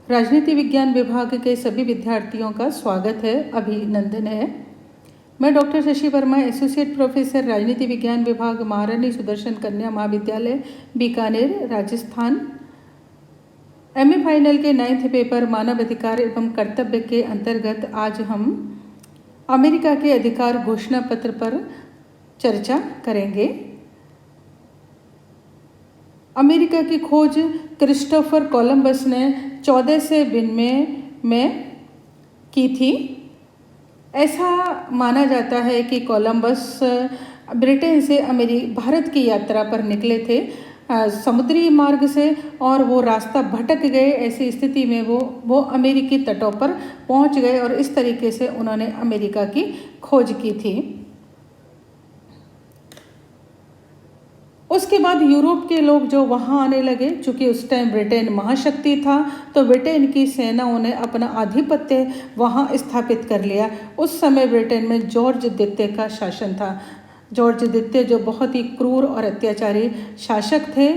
राजनीति विज्ञान विभाग के सभी विद्यार्थियों का स्वागत है, अभिनंदन है। मैं doctor Shashi Verma, associate professor, राजनीति विज्ञान विभाग, महारानी सुदर्शन कन्या महाविद्यालय, बीकानेर, राजस्थान। एमए फाइनल के 9th पेपर मानव अधिकार एवं कर्तव्य के अंतर्गत आज हम अमेरिका के अधिकार घोषणा पत्र पर चर्चा करेंगे। अमेरिका की खोज क्रिस्टोफर कोलंबस ने 1492 में की थी। ऐसा माना जाता है कि कोलंबस ब्रिटेन से भारत की यात्रा पर निकले थे समुद्री मार्ग से, और वो रास्ता भटक गए। ऐसी स्थिति में वो अमेरिकी तटों पर पहुंच गए और इस तरीके से उन्होंने अमेरिका की खोज की थी। उसके बाद यूरोप के लोग जो वहाँ आने लगे, चूँकि उस टाइम ब्रिटेन महाशक्ति था, तो ब्रिटेन की सेनाओं ने अपना आधिपत्य वहाँ स्थापित कर लिया। उस समय ब्रिटेन में जॉर्ज द्वितीय का शासन था। जॉर्ज द्वितीय जो बहुत ही क्रूर और अत्याचारी शासक थे,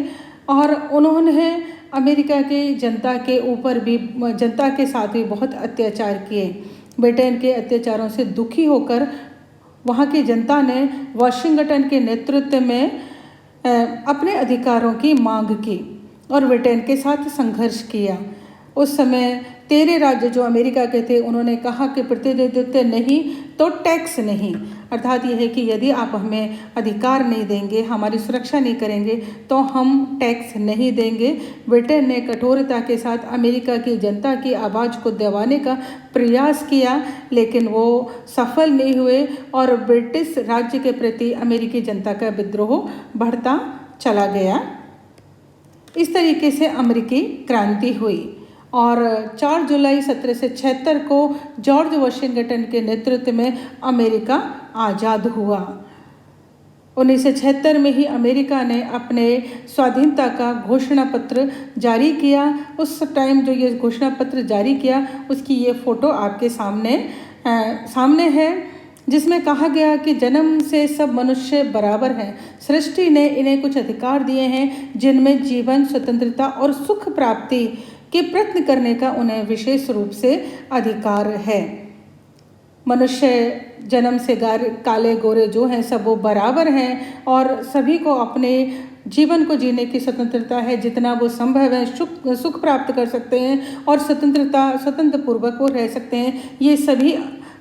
और उन्होंने अमेरिका की जनता के ऊपर भी, जनता के साथ भी बहुत अत्याचार किए। ब्रिटेन के अत्याचारों से दुखी होकर वहाँ की जनता ने वाशिंगटन के नेतृत्व में अपने अधिकारों की मांग की और ब्रिटेन के साथ संघर्ष किया। उस समय 13 राज्य जो अमेरिका के थे, उन्होंने कहा कि प्रतिनिधित्व नहीं तो टैक्स नहीं, अर्थात यह है कि यदि आप हमें अधिकार नहीं देंगे, हमारी सुरक्षा नहीं करेंगे, तो हम टैक्स नहीं देंगे। ब्रिटेन ने कठोरता के साथ अमेरिका की जनता की आवाज़ को दबाने का प्रयास किया, लेकिन वो सफल नहीं हुए और ब्रिटिश राज्य के प्रति अमेरिकी जनता का विद्रोह बढ़ता चला गया। इस तरीके से अमेरिकी क्रांति हुई और 4 जुलाई 1776 को जॉर्ज वाशिंगटन के नेतृत्व में अमेरिका आज़ाद हुआ। 1976 में ही अमेरिका ने अपने स्वाधीनता का घोषणा पत्र जारी किया। उस टाइम जो ये घोषणा पत्र जारी किया, उसकी ये फ़ोटो आपके सामने है, जिसमें कहा गया कि जन्म से सब मनुष्य बराबर हैं। सृष्टि ने इन्हें कुछ अधिकार दिए हैं जिनमें जीवन, स्वतंत्रता और सुख प्राप्ति के प्रयत्न करने का उन्हें विशेष रूप से अधिकार है। मनुष्य जन्म से काले गोरे जो हैं सब वो बराबर हैं और सभी को अपने जीवन को जीने की स्वतंत्रता है। जितना वो संभव है सुख प्राप्त कर सकते हैं और स्वतंत्र पूर्वक वो रह सकते हैं। ये सभी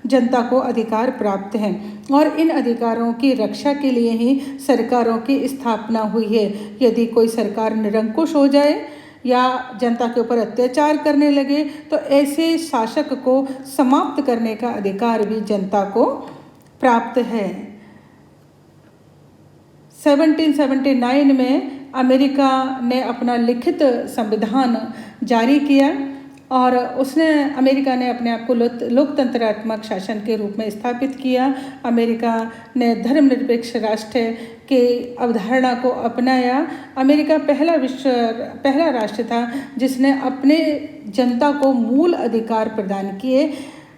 जनता को अधिकार प्राप्त हैं और इन अधिकारों की रक्षा के लिए ही सरकारों की स्थापना हुई है। यदि कोई सरकार निरंकुश हो जाए या जनता के ऊपर अत्याचार करने लगे, तो ऐसे शासक को समाप्त करने का अधिकार भी जनता को प्राप्त है। 1779 में अमेरिका ने अपना लिखित संविधान जारी किया और अमेरिका ने अपने आप को लोकतंत्रात्मक शासन के रूप में स्थापित किया। अमेरिका ने धर्मनिरपेक्ष राष्ट्र के अवधारणा को अपनाया। अमेरिका पहला राष्ट्र था जिसने अपने जनता को मूल अधिकार प्रदान किए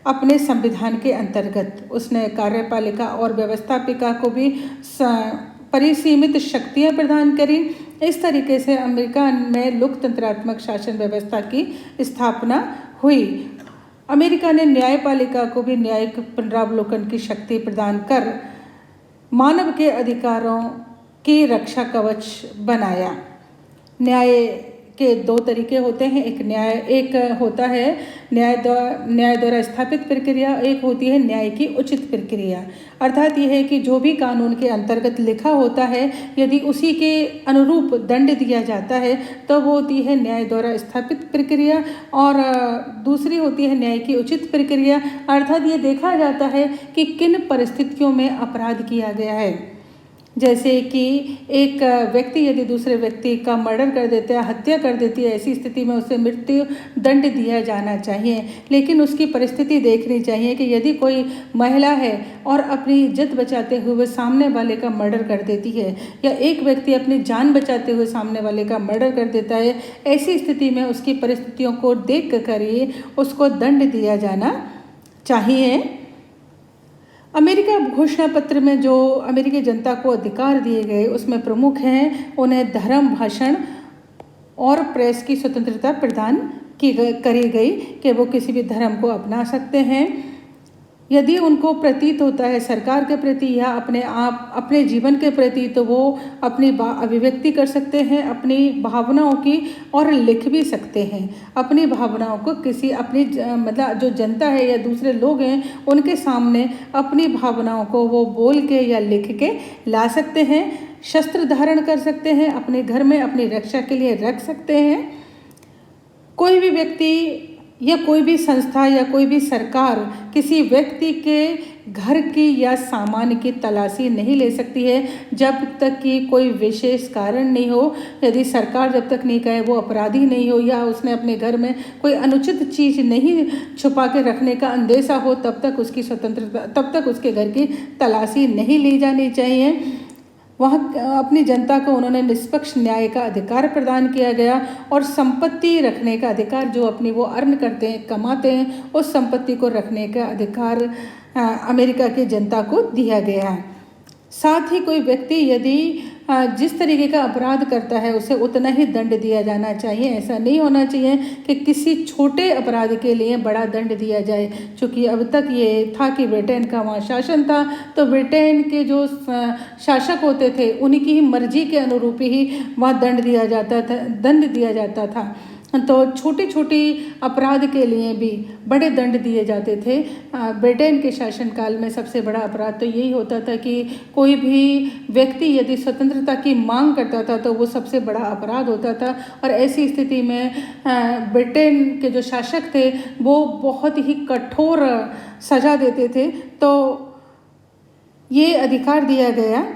अपने संविधान के अंतर्गत। उसने कार्यपालिका और व्यवस्थापिका को भी परिसीमित शक्तियां प्रदान करी। इस तरीके से अमेरिका में लोकतंत्रात्मक शासन व्यवस्था की स्थापना हुई। अमेरिका ने न्यायपालिका को भी न्यायिक पुनरावलोकन की शक्ति प्रदान कर मानव के अधिकारों की रक्षा कवच बनाया। न्याय के 2 तरीके होते हैं, एक होता है न्याय द्वारा स्थापित प्रक्रिया, एक होती है न्याय की उचित प्रक्रिया। अर्थात यह है कि जो भी कानून के अंतर्गत लिखा होता है, यदि उसी के अनुरूप दंड दिया जाता है तो वो होती है न्याय द्वारा स्थापित प्रक्रिया, और दूसरी होती है न्याय की उचित प्रक्रिया। अर्थात ये देखा जाता है कि किन परिस्थितियों में अपराध किया गया है। जैसे कि एक व्यक्ति यदि दूसरे व्यक्ति का मर्डर कर देता है, हत्या कर देती है, ऐसी स्थिति में उसे मृत्यु दंड दिया जाना चाहिए। लेकिन उसकी परिस्थिति देखनी चाहिए कि यदि कोई महिला है और अपनी इज्जत बचाते हुए सामने वाले का मर्डर कर देती है, या एक व्यक्ति अपनी जान बचाते हुए सामने वाले का मर्डर कर देता है, ऐसी स्थिति में उसकी परिस्थितियों को देख कर ही उसको दंड दिया जाना चाहिए। अमेरिका घोषणा पत्र में जो अमेरिकी जनता को अधिकार दिए गए, उसमें प्रमुख हैं उन्हें धर्म, भाषण और प्रेस की स्वतंत्रता प्रदान करी गई कि वो किसी भी धर्म को अपना सकते हैं। यदि उनको प्रतीत होता है सरकार के प्रति या अपने जीवन के प्रति, तो वो अपनी अभिव्यक्ति कर सकते हैं अपनी भावनाओं की, और लिख भी सकते हैं अपनी भावनाओं को किसी अपनी मतलब जो जनता है या दूसरे लोग हैं उनके सामने अपनी भावनाओं को वो बोल के या लिख के ला सकते हैं। शस्त्र धारण कर सकते हैं, अपने घर में अपनी रक्षा के लिए रख सकते हैं। कोई भी व्यक्ति या कोई भी संस्था या कोई भी सरकार किसी व्यक्ति के घर की या सामान की तलाशी नहीं ले सकती है जब तक कि कोई विशेष कारण नहीं हो। यदि सरकार जब तक नहीं कहे वो अपराधी नहीं हो या उसने अपने घर में कोई अनुचित चीज़ नहीं छुपा के रखने का अंदेशा हो, तब तक उसकी स्वतंत्रता, तब तक उसके घर की तलाशी नहीं ली जानी चाहिए। वहाँ अपनी जनता को उन्होंने निष्पक्ष न्याय का अधिकार प्रदान किया गया, और संपत्ति रखने का अधिकार, जो अपनी वो अर्न करते हैं, कमाते हैं, उस संपत्ति को रखने का अधिकार अमेरिका की जनता को दिया गया है। साथ ही कोई व्यक्ति यदि जिस तरीके का अपराध करता है उसे उतना ही दंड दिया जाना चाहिए। ऐसा नहीं होना चाहिए कि किसी छोटे अपराध के लिए बड़ा दंड दिया जाए। क्योंकि अब तक ये था कि ब्रिटेन का वहाँ शासन था, तो ब्रिटेन के जो शासक होते थे उन्हीं की ही मर्जी के अनुरूप ही वहाँ दंड दिया जाता था। तो छोटी छोटी अपराध के लिए भी बड़े दंड दिए जाते थे। ब्रिटेन के शासनकाल में सबसे बड़ा अपराध तो यही होता था कि कोई भी व्यक्ति यदि स्वतंत्रता की मांग करता था तो वो सबसे बड़ा अपराध होता था। और ऐसी स्थिति में ब्रिटेन के जो शासक थे वो बहुत ही कठोर सज़ा देते थे। तो ये अधिकार दिया गया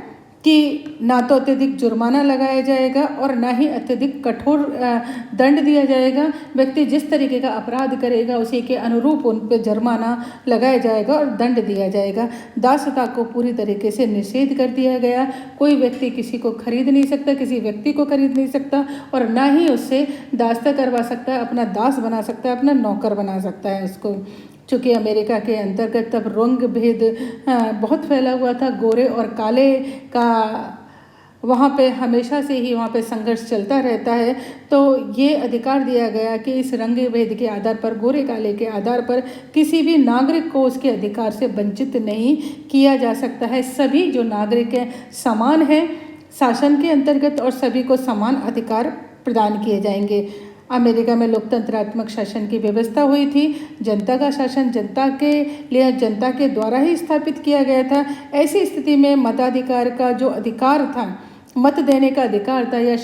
कि ना तो अत्यधिक जुर्माना लगाया जाएगा और ना ही अत्यधिक कठोर दंड दिया जाएगा। व्यक्ति जिस तरीके का अपराध करेगा उसी के अनुरूप उन पर जुर्माना लगाया जाएगा और दंड दिया जाएगा। दासता को पूरी तरीके से निषेध कर दिया गया। कोई व्यक्ति किसी को खरीद नहीं सकता, किसी व्यक्ति को खरीद नहीं सकता, और ना ही उससे दासता करवा सकता है, अपना दास बना सकता है, अपना नौकर बना सकता है उसको। चूँकि अमेरिका के अंतर्गत तब रंग भेद बहुत फैला हुआ था, गोरे और काले का वहाँ पे हमेशा से ही वहाँ पे संघर्ष चलता रहता है। तो ये अधिकार दिया गया कि इस रंग भेद के आधार पर, गोरे काले के आधार पर किसी भी नागरिक को उसके अधिकार से वंचित नहीं किया जा सकता है। सभी जो नागरिक हैं समान हैं शासन के अंतर्गत और सभी को समान अधिकार प्रदान किए जाएंगे। अमेरिका में लोकतंत्रात्मक शासन की व्यवस्था हुई थी। जनता का शासन जनता के लिए, जनता के द्वारा ही स्थापित किया गया था। ऐसी स्थिति में मताधिकार का जो अधिकार था, मत देने का अधिकार था या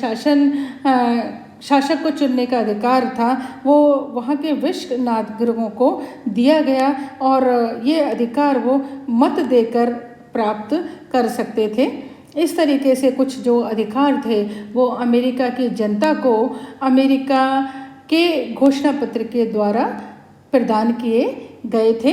शासक को चुनने का अधिकार था, वो वहाँ के विश्व नागरिकों को दिया गया और ये अधिकार वो मत देकर प्राप्त कर सकते थे। इस तरीके से कुछ जो अधिकार थे वो अमेरिका की जनता को अमेरिका के घोषणा पत्र के द्वारा प्रदान किए गए थे।